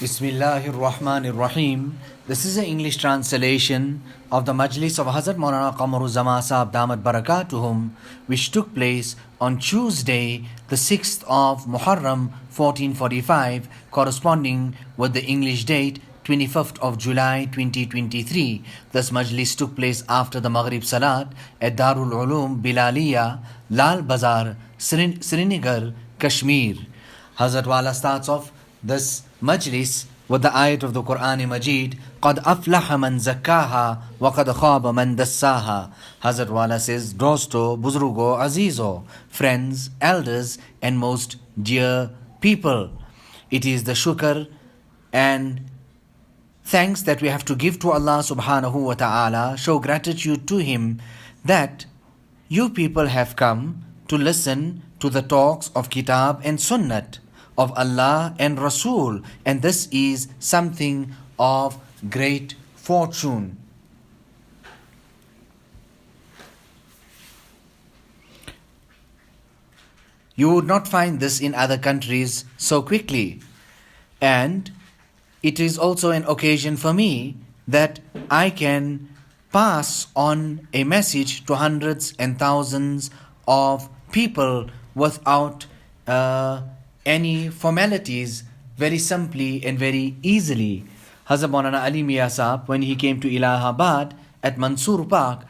Bismillahir Rahmanir Rahim. This is an English translation of the Majlis of Hazrath Maulanamohammadqamar Uzzamansaheb Damat Barakatuhum, which took place on Tuesday, the 6th of Muharram 1445, corresponding with the English date 25th of July 2023. This Majlis took place after the Magharib Salat at Darul Ulum Bilaliya, Lal Bazar, Srinagar, Kashmir. Hazrat Wala starts off this Majlis with the ayat of the Quran Majid, قَدْ أَفْلَحَ مَنْ زَكَّاهَا وَقَدْ خَابَ مَنْ دَسَّاهَا. Hazrat Wala says, Dosto, Buzrugo, Azizo, friends, elders, and most dear people. It is the shukr and thanks that we have to give to Allah subhanahu wa ta'ala, show gratitude to Him that you people have come to listen to the talks of Kitab and Sunnat of Allah and Rasul, and this is something of great fortune. You would not find this in other countries so quickly, and it is also an occasion for me that I can pass on a message to hundreds and thousands of people without any formalities, very simply and very easily. Hazrat Maulana Ali Mia Sahab, when he came to Allahabad at Mansoor Park,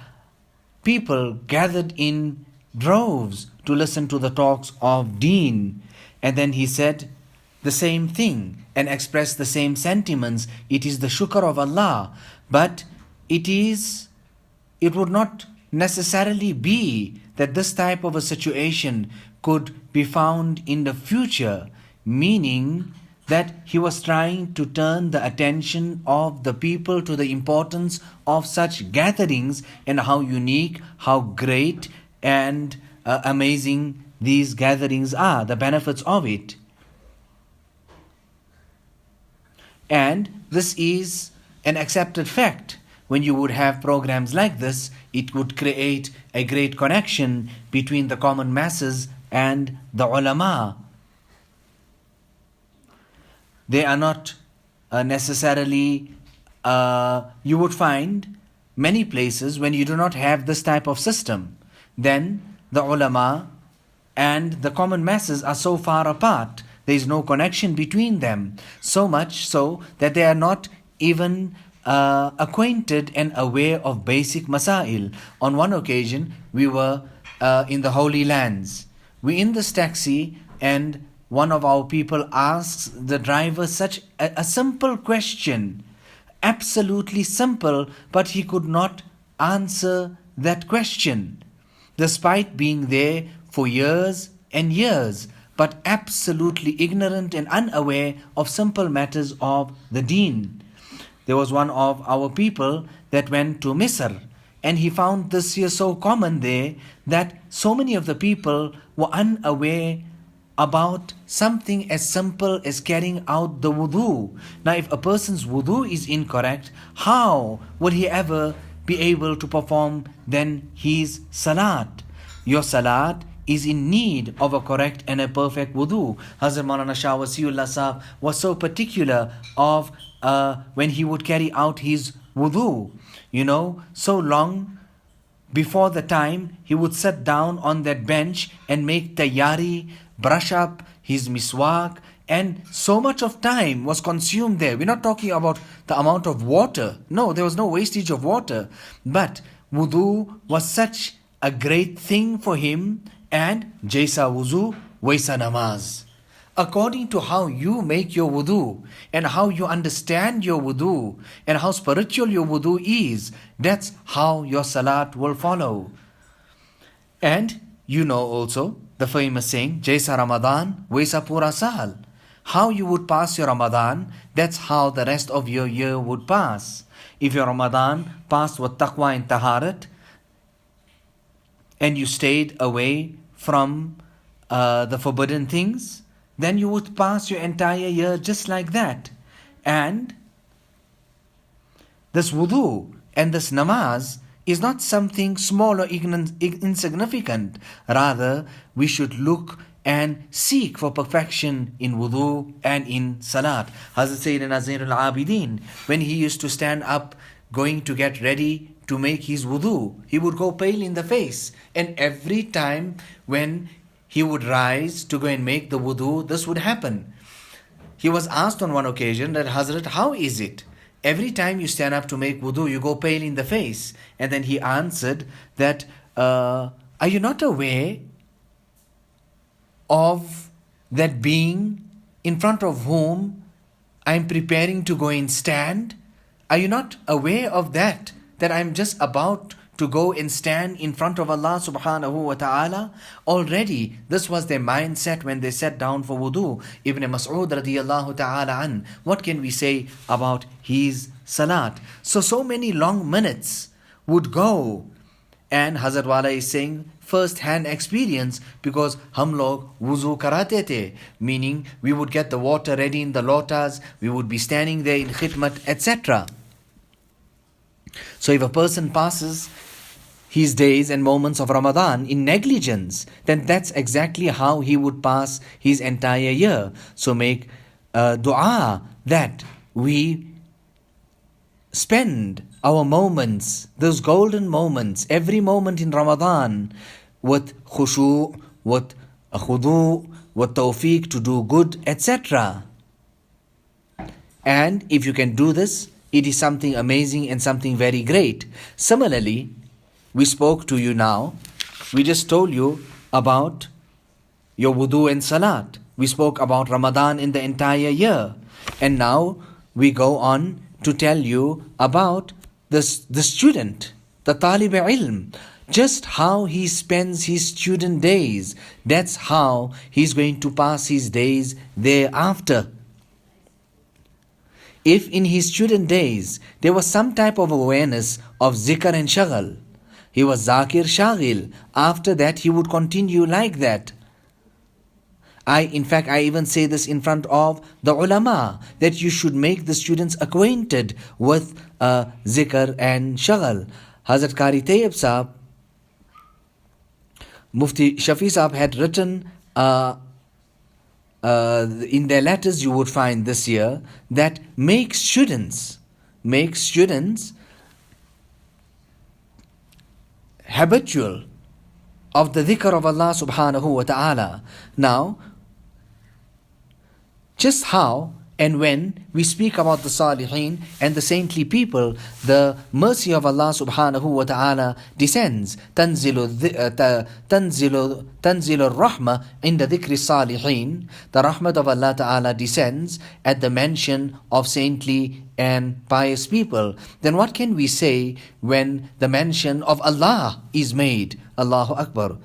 people gathered in droves to listen to the talks of Deen, and then he said the same thing and expressed the same sentiments. It is the shukr of Allah, but it would not necessarily be that this type of a situation could be found in the future, meaning that he was trying to turn the attention of the people to the importance of such gatherings and how unique, how great and amazing these gatherings are, the benefits of it. And this is an accepted fact. When you would have programs like this, it would create a great connection between the common masses and the ulama. They are not necessarily, you would find many places when you do not have this type of system, then the ulama and the common masses are so far apart. There is no connection between them, so much so that they are not even acquainted and aware of basic masail. On one occasion, we were in the Holy Lands. We in this taxi, and one of our people asks the driver such a simple question, absolutely simple, but he could not answer that question, despite being there for years and years, but absolutely ignorant and unaware of simple matters of the deen. There was one of our people that went to Misr, and he found this here so common there that so many of the people were unaware about something as simple as carrying out the wudu. Now, if a person's wudu is incorrect, how will he ever be able to perform then his salat? Your salat is in need of a correct and a perfect wudu. Hazrat Maulana Shah Wasiullah Sahab was so particular of when he would carry out his wudu. So long before the time, he would sit down on that bench and make tayyari, brush up his miswak, and so much of time was consumed there. We're not talking about the amount of water. No, there was no wastage of water. But wudu was such a great thing for him, and jaisa wuzu, waisa namaz. According to how you make your wudu and how you understand your wudu and how spiritual your wudu is, that's how your salat will follow. And you know also the famous saying, Jaisa Ramadan, Waisa Pura Sahal. How you would pass your Ramadan, that's how the rest of your year would pass. If your Ramadan passed with taqwa and taharat, and you stayed away from the forbidden things, then you would pass your entire year just like that. And this wudu and this namaz is not something small or insignificant. Rather, we should look and seek for perfection in wudu and in salat. Hazrat Sayyidina Zainul Abidin, when he used to stand up going to get ready to make his wudu, he would go pale in the face. And every time when he would rise to go and make the wudu, this would happen. He was asked on one occasion that, Hazrat, how is it? Every time you stand up to make wudu, you go pale in the face. And then he answered that, are you not aware of that being in front of whom I am preparing to go and stand? Are you not aware of that I am just about to go and stand in front of Allah subhanahu wa ta'ala? Already, this was their mindset when they sat down for wudu. Ibn Mas'ud radiyallahu ta'ala an, what can we say about his salat? So many long minutes would go. And Hazrat Wala is saying, first-hand experience, because hum log wuzu karate the, meaning we would get the water ready in the lotas, we would be standing there in khidmat, etc. So if a person passes his days and moments of Ramadan in negligence, then that's exactly how he would pass his entire year. So make dua that we spend our moments, those golden moments, every moment in Ramadan with khushu', with khudu', with tawfiq to do good, etc. And if you can do this, it is something amazing and something very great. Similarly, we spoke to you now, we just told you about your wudu and salat. We spoke about Ramadan in the entire year. And now we go on to tell you about the student, the talib ilm, just how he spends his student days. That's how he's going to pass his days thereafter. If in his student days there was some type of awareness of zikr and shaghal, he was zakir shaghil, after that he would continue like that. I even say this in front of the ulama, that you should make the students acquainted with zikr and shaghal. Hazrat Qari Tayyib Sahab, Mufti Shafi Sahab had written in their letters, you would find this year, that make students habitual of the dhikr of Allah subhanahu wa ta'ala. Now, just how and when we speak about the salihin and the saintly people, the mercy of Allah subhanahu wa ta'ala descends. Tanzilu rahma in the dhikri salihin. The rahmat of Allah ta'ala descends at the mention of saintly and pious people. Then what can we say when the mention of Allah is made? Allahu Akbar.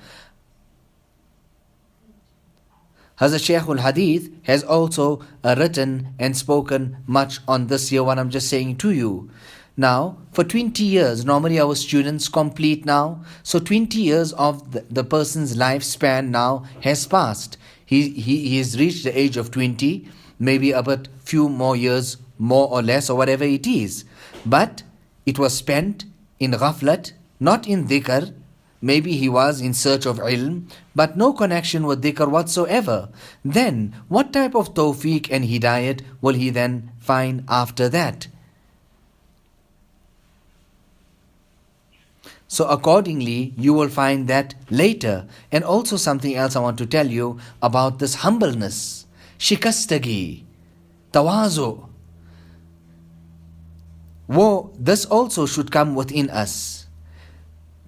Hazrat Shaykh al-Hadith has also written and spoken much on this year, what I'm just saying to you. Now, for 20 years, normally our students complete now. So 20 years of the person's lifespan now has passed. He has reached the age of 20, maybe about few more years, more or less, or whatever it is. But it was spent in ghaflat, not in dhikr. Maybe he was in search of ilm, but no connection with dhikr whatsoever. Then, what type of tawfiq and hidayat will he then find after that? So accordingly, you will find that later. And also something else I want to tell you about this humbleness, shikastagi, tawazu. This also should come within us.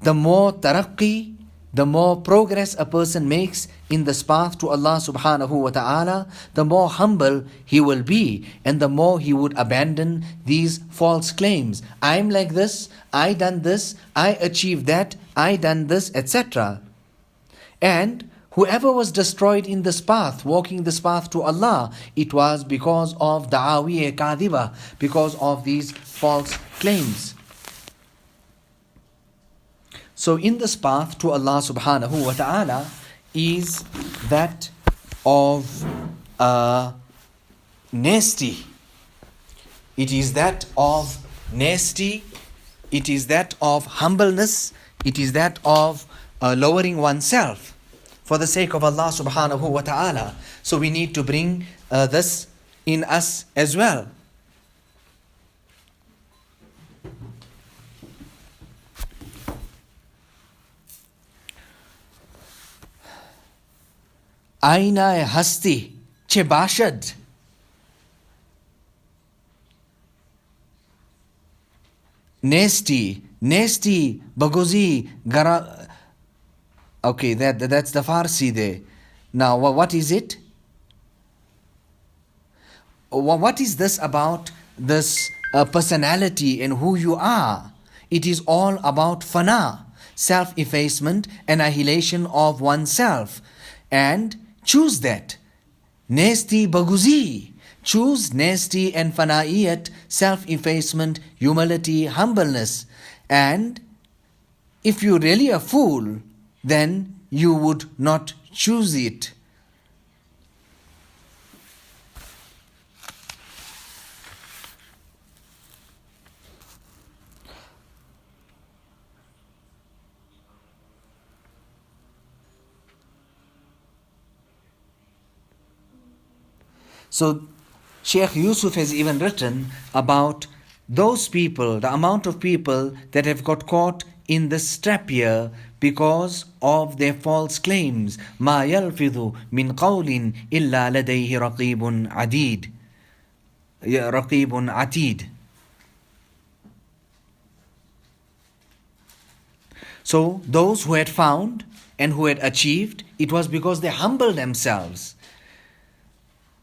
The more taraqqi, the more progress a person makes in this path to Allah subhanahu wa ta'ala, the more humble he will be, and the more he would abandon these false claims. I'm like this, I done this, I achieved that, I done this, etc. And whoever was destroyed in this path, walking this path to Allah, it was because of da'awi kadhiba, because of these false claims. So in this path to Allah subhanahu wa ta'ala is that of nasty. It is that of nasty. It is that of humbleness. It is that of lowering oneself. for the sake of Allah subhanahu wa ta'ala. So we need to bring this in us as well. Aina hasti che bashad. Nasty, baguzi, gara. Okay, that's the Farsi there. Now, what is it? What is this about this personality and who you are? It is all about fana, self-effacement, annihilation of oneself. And choose that. Nesti baguzi. Choose nesti and fana'iyat, self-effacement, humility, humbleness. And if you're really a fool, then you would not choose it. So Sheikh Yusuf has even written about those people, the amount of people that have got caught in this trap here because of their false claims. ما يلفظ من قول إلا لديه رقيب عتيد. رقيب عتيد. So those who had found and who had achieved, it was because they humbled themselves.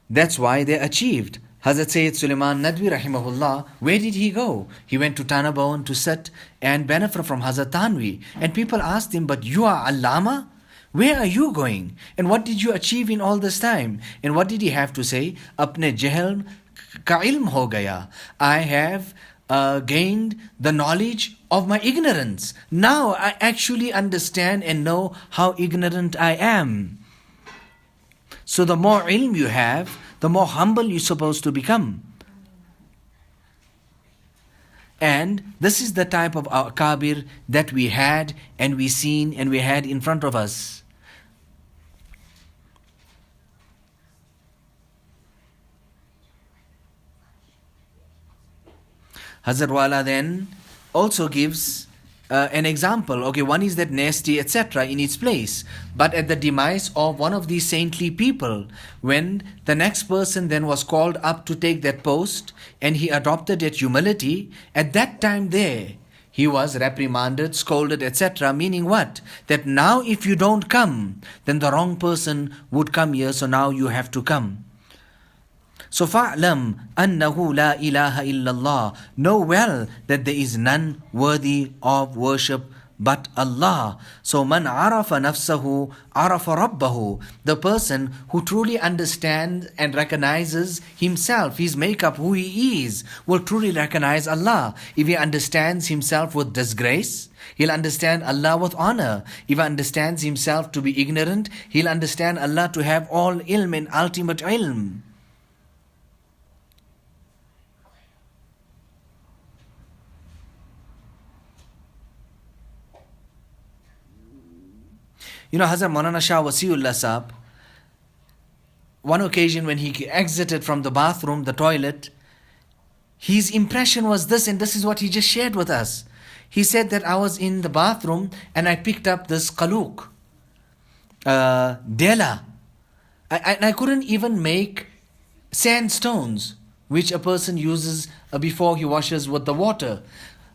That's why they achieved. Hazrat Sayyid Sulaiman Nadwi rahimahullah, where did he go? He went to Tanabhawan to sit and benefit from Hazrat Tanvi. And people asked him, but you are Allama? Where are you going? And what did you achieve in all this time? And what did he have to say? Apne jahl ka ilm ho gaya. I have gained the knowledge of my ignorance. Now I actually understand and know how ignorant I am. So the more ilm you have, the more humble you're supposed to become. And this is the type of akabir that we had and we seen and we had in front of us. Hazrat Wala then also gives an example. Okay, one is that nasty, etc. in its place. But at the demise of one of these saintly people, when the next person then was called up to take that post and he adopted that humility, at that time there, he was reprimanded, scolded, etc. Meaning what? That now if you don't come, then the wrong person would come here, so now you have to come. So fa'lam annahu la ilaha illallah. Know well that there is none worthy of worship but Allah. So man arafa nafsahu arafa rabbahu. The person who truly understands and recognizes himself, his makeup, who he is, will truly recognize Allah. If he understands himself with disgrace, he'll understand Allah with honor. If he understands himself to be ignorant, he'll understand Allah to have all ilm and ultimate ilm. You know, Hazrat Maulana Shah Wasiullah Sahab, one occasion when he exited from the bathroom, the toilet, his impression was this, and this is what he just shared with us. He said that I was in the bathroom and I picked up this qaluk, dela. I couldn't even make sandstones, which a person uses before he washes with the water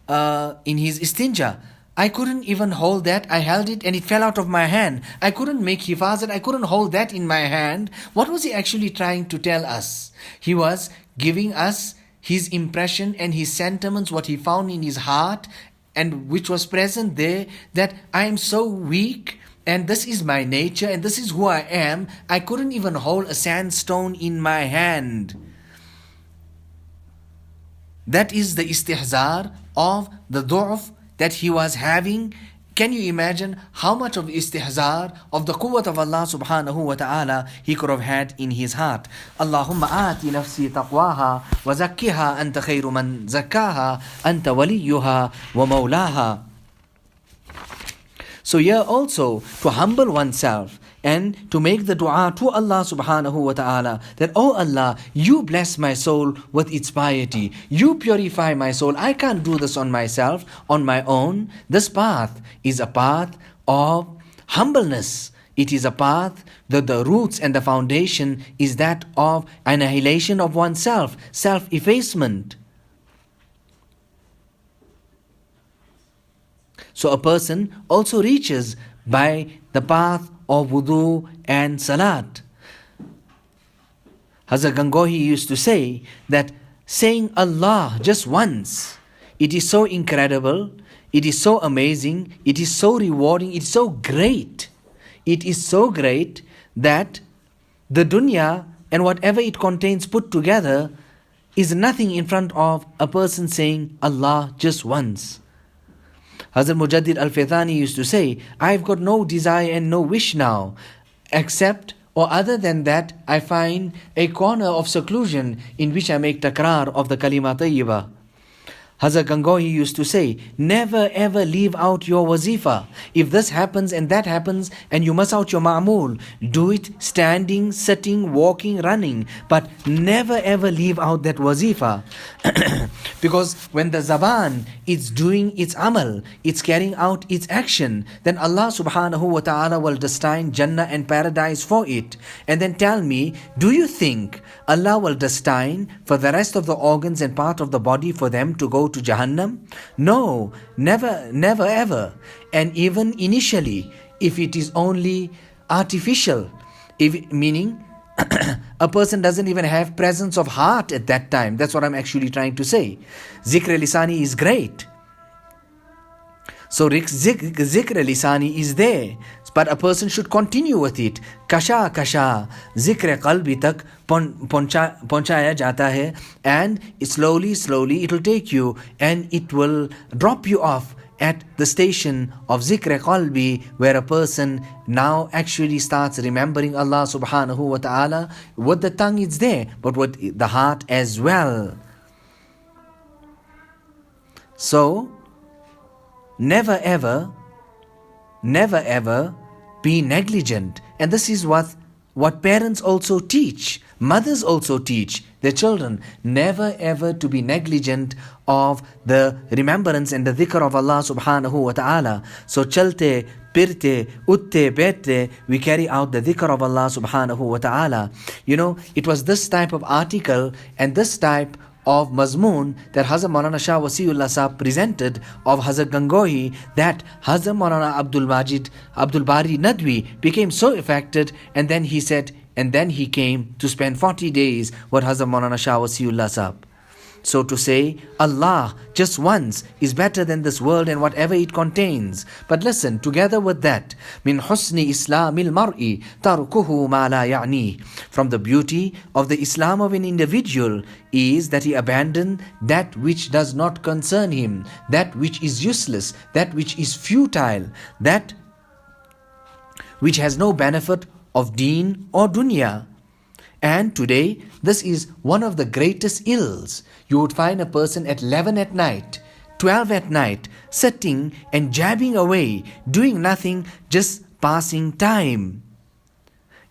in his istinja. I couldn't even hold that. I held it and it fell out of my hand. I couldn't make hifazat. I couldn't hold that in my hand. What was he actually trying to tell us? He was giving us his impression and his sentiments, what he found in his heart and which was present there, that I am so weak and this is my nature and this is who I am. I couldn't even hold a sandstone in my hand. That is the istihzar of the du'af that he was having. Can you imagine how much of istihzar of the quwwat of Allah subhanahu wa ta'ala he could have had in his heart? Allahumma aati nafsi taqwaha wa zakkiha anta khayru man zakkaha anta waliyuha wa mawlaha. So here also, to humble oneself and to make the dua to Allah subhanahu wa ta'ala that, oh Allah, you bless my soul with its piety. You purify my soul. I can't do this on myself, on my own. This path is a path of humbleness. It is a path that the roots and the foundation is that of annihilation of oneself, self-effacement. So a person also reaches by the path of wudu and salat. Hazrat Gangohi used to say that saying Allah just once, it is so incredible, it is so amazing, it is so rewarding, it is so great. It is so great that the dunya and whatever it contains put together is nothing in front of a person saying Allah just once. Hazrat Mujaddid Al-Faythani used to say, I've got no desire and no wish now, except or other than that I find a corner of seclusion in which I make takrar of the kalima tayyibah. Hazrat Gangohi used to say, never ever leave out your wazifa. If this happens and that happens and you miss out your ma'mul, do it standing, sitting, walking, running, but never ever leave out that wazifa. Because when the zaban is doing its amal, it's carrying out its action, then Allah subhanahu wa ta'ala will destine Jannah and paradise for it. And then tell me, do you think Allah will destine for the rest of the organs and part of the body for them to go to Jahannam? No, never, never ever. And even initially, if it is only artificial, meaning a person doesn't even have presence of heart at that time. That's what I'm actually trying to say. Zikr lisani is great. So zikr lisani is there, but a person should continue with it. Kasha kasha, zikr qalbi tak pahunchaya jata hai, and slowly it will take you and it will drop you off at the station of zikr qalbi, where a person now actually starts remembering Allah subhanahu wa ta'ala. With the tongue it's there, but with the heart as well. So never ever be negligent. And this is what parents also teach, mothers also teach their children, never ever to be negligent of the remembrance and the dhikr of Allah subhanahu wa ta'ala. So chalte, pirte, utte, bete, we carry out the dhikr of Allah subhanahu wa ta'ala. You know, it was this type of article and this type of mazmoon that Hazrat Maulana Shah Wasiullah Sahab presented of Hazrat Gangohi, that Hazrat Maulana Abdul Bari Nadwi became so affected, and then he said, and then he came to spend 40 days with Hazrat Maulana Shah Wasiullah Sahab. So to say Allah just once is better than this world and whatever it contains. But listen, together with that, min husni islamil mar'i tarkuhu ma la ya'ni. From the beauty of the Islam of an individual is that he abandon that which does not concern him, that which is useless, that which is futile, that which has no benefit of deen or dunya. And today, this is one of the greatest ills. You would find a person at 11 at night, 12 at night, sitting and jabbing away, doing nothing, just passing time.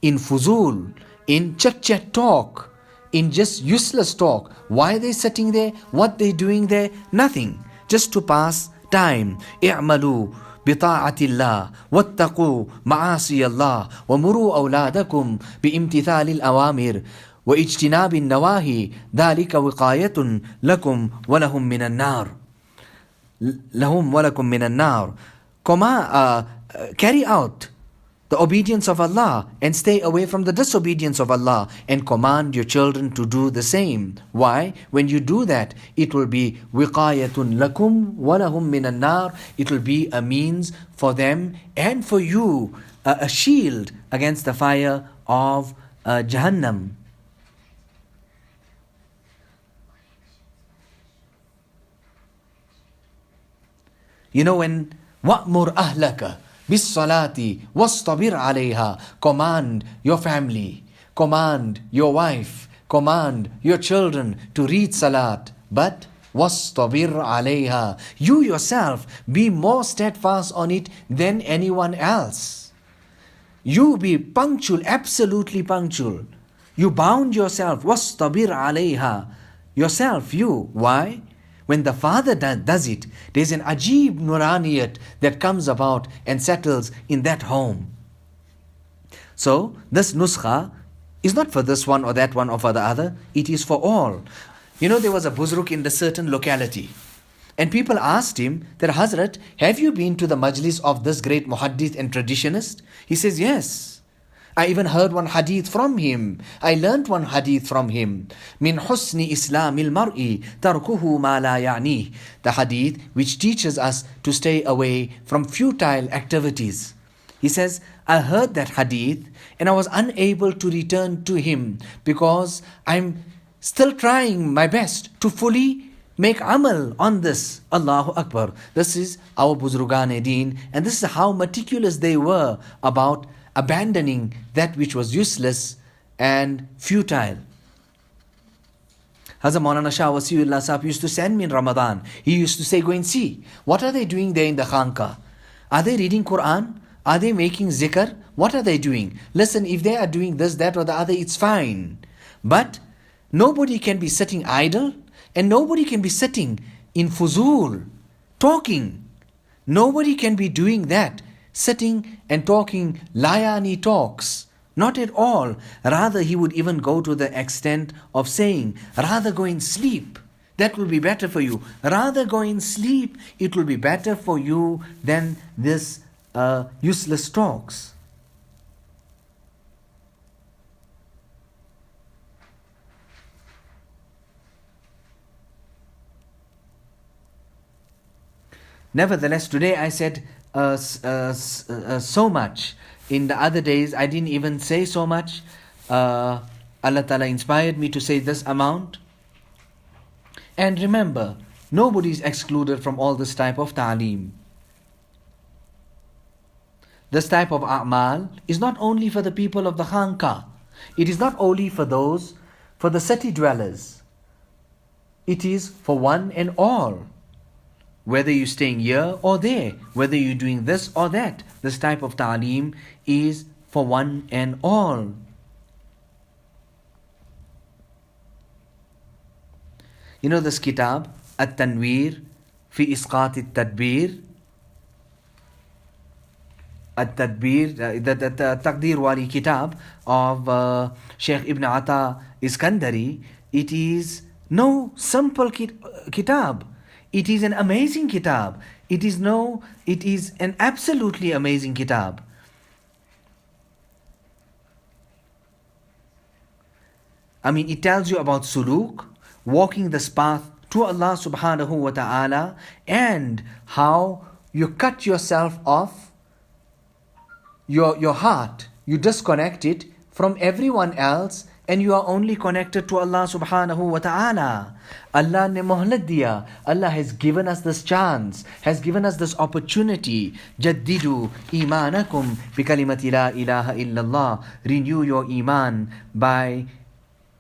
In fuzul, in chit-chat talk, in just useless talk. Why are they sitting there? What they doing there? Nothing. Just to pass time. i'malu بطاعة الله واتقوا معاصي الله ومروا أولادكم بامتثال الأوامر واجتناب النواهي ذلك وقاية لكم ولهم من النار. لهم ولكم من النار. Carry out the obedience of Allah and stay away from the disobedience of Allah, and command your children to do the same. Why? When you do that, it will be wiqayatun lakum walahum minan nar. It will be a means for them and for you, a shield against the fire of Jahannam. You know, when wa'mur ahlaka bis-salati wastabir alayha, command your family, command your wife, command your children to read salat, but wastabir alayha, you yourself be more steadfast on it than anyone else. You be punctual, absolutely punctual. You bound yourself, wastabir alayha. Yourself, you. Why? When the father does it, there's an ajib nuraniyat that comes about and settles in that home. So, this nuskha is not for this one or that one or for the other. It is for all. You know, there was a buzruk in the certain locality. And people asked him that, Hazrat, have you been to the majlis of this great muhaddith and traditionist? He says, yes. I even heard one hadith from him. I learnt one hadith from him. Min husni islamil mar'i tarkuhu ma la ya'nih. The hadith which teaches us to stay away from futile activities. He says, I heard that hadith and I was unable to return to him because I'm still trying my best to fully make amal on this. Allahu Akbar. This is our Buzrugan-e-Deen, and this is how meticulous they were about abandoning that which was useless and futile. Hazrat Maulana Shah Wasiullah Sahib used to send me in Ramadan. He used to say, go and see. What are they doing there in the Khanka? Are they reading Quran? Are they making zikr? What are they doing? Listen, if they are doing this, that or the other, it's fine. But nobody can be sitting idle. And nobody can be sitting in fuzul, talking. Nobody can be doing that, sitting and talking layani talks. Not at all. Rather, he would even go to the extent of saying, rather go and sleep. That will be better for you. Rather go and sleep. It will be better for you than this useless talks. Nevertheless, today I said so much. In the other days, I didn't even say so much. Allah Ta'ala inspired me to say this amount. And remember, nobody is excluded from all this type of ta'aleem. This type of a'mal is not only for the people of the Khanka. It is not only for those, for the city dwellers. It is for one and all. Whether you're staying here or there, whether you're doing this or that, this type of ta'aleem is for one and all. You know this kitab, At-Tanweer fi Isqat At-Tadbir. At-Tadbir, the Taqdeer Wali kitab of Sheikh Ibn Ata Iskandari. It is no simple kitab. It is an amazing kitab. It is an absolutely amazing kitab. I mean, it tells you about suluk, walking this path to Allah subhanahu wa ta'ala, and how you cut yourself off, your heart, you disconnect it from everyone else, and you are only connected to Allah subhanahu wa ta'ala. Allah ne mohlad diya. Allah has given us this chance, has given us this opportunity. Jaddidu imanakum bi kalimati la ilaha illallah. Renew your iman by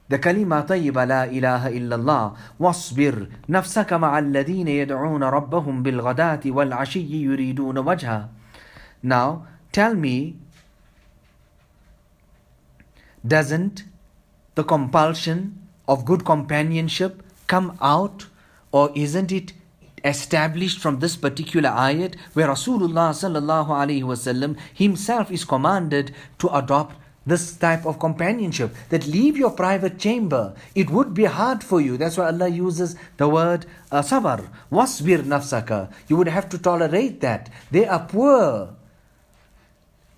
the kalima tayyiba la ilaha illallah. Wasbir nafsaka ma'a alladhina yad'una rabbahum bil ghadati wal ashiyyi yuriduna wajha. Now, tell me, doesn't the compulsion of good companionship come out, or isn't it established from this particular ayat where Rasulullah sallallahu alaihi wasallam himself is commanded to adopt this type of companionship, that leave your private chamber. It would be hard for you. That's why Allah uses the word sabar. Wasbir nafsaka. You would have to tolerate that. They are poor.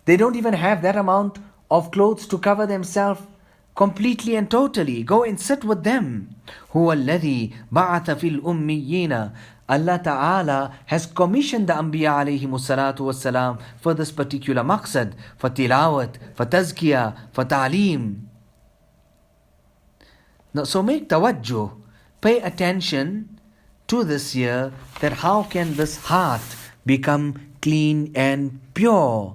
They don't even have that amount of clothes to cover themselves completely and totally. Go and sit with them. هُوَ الَّذِي بَعَثَ فِي الْأُمِّيِّينَ. Allah Ta'ala has commissioned the Anbiya alayhi salatu wassalam for this particular maqsad, for tilawat, for tazkiyah, for ta'aleem. Now, so make tawajjuh, pay attention to this year, that how can this heart become clean and pure.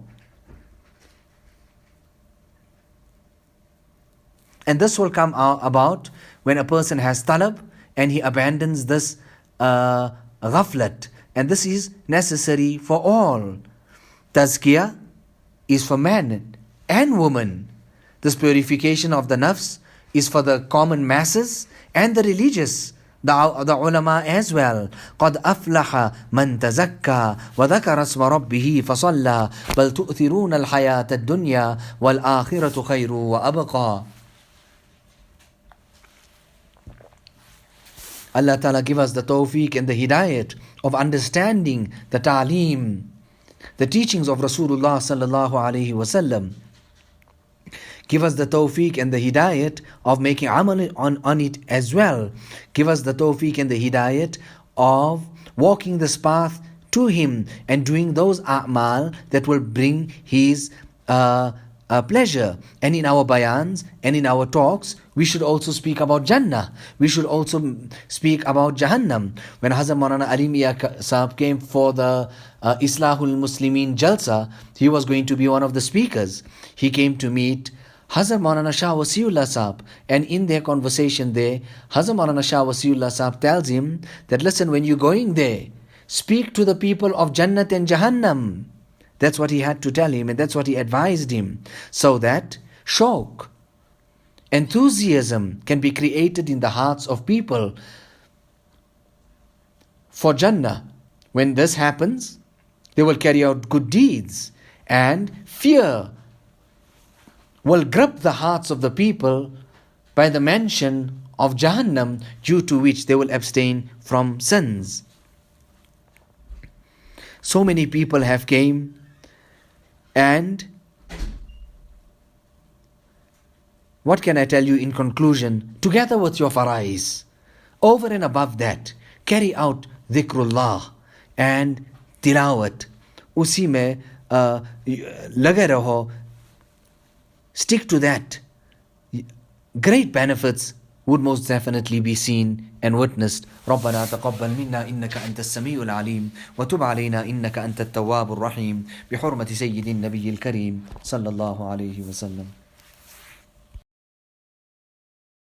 And this will come about when a person has talab and he abandons this ghaflat. And this is necessary for all. Tazkiyah is for men and woman. This purification of the nafs is for the common masses and the religious, the ulama as well. قَدْ أَفْلَحَ مَنْ تَزَكَّى وَذَكَرَ اسْمَ رَبِّهِ فَصَلَّى بَلْ تُؤْثِرُونَ الْحَيَاةَ الدُّنْيَا وَالْآخِرَةُ خَيْرٌ وَأَبْقَى. Allah Ta'ala give us the tawfiq and the hidayat of understanding the ta'aleem, the teachings of Rasulullah sallallahu alaihi wasallam. Give us the tawfiq and the hidayat of making amal on it as well. Give us the tawfiq and the hidayat of walking this path to Him and doing those a'mal that will bring His pleasure. And in our bayans and in our talks, we should also speak about Jannah. We should also speak about Jahannam. When Hazrat Maulana Ali Mian Sahib came for the Islahul Muslimin Jalsa, he was going to be one of the speakers. He came to meet Hazrat Maulana Shah Wasiullah Sahib, and in their conversation there, Hazrat Maulana Shah Wasiullah Sahib tells him that, listen, when you're going there, speak to the people of Jannat and Jahannam. That's what he had to tell him, and that's what he advised him, so that shauq, enthusiasm can be created in the hearts of people for Jannah. When this happens, they will carry out good deeds, and fear will grip the hearts of the people by the mention of Jahannam, due to which they will abstain from sins. So many people have came, and what can I tell you in conclusion? Together with your farais, over and above that, carry out dhikrullah and tilawat. Usi mein lage raho. Stick to that. Great benefits would most definitely be seen and witnessed. ربنا تقبل منا إنك أنت السميع العليم وتب علينا إنك أنت التواب الرحيم بحرمة سيد النبي الكريم صلى الله عليه وسلم.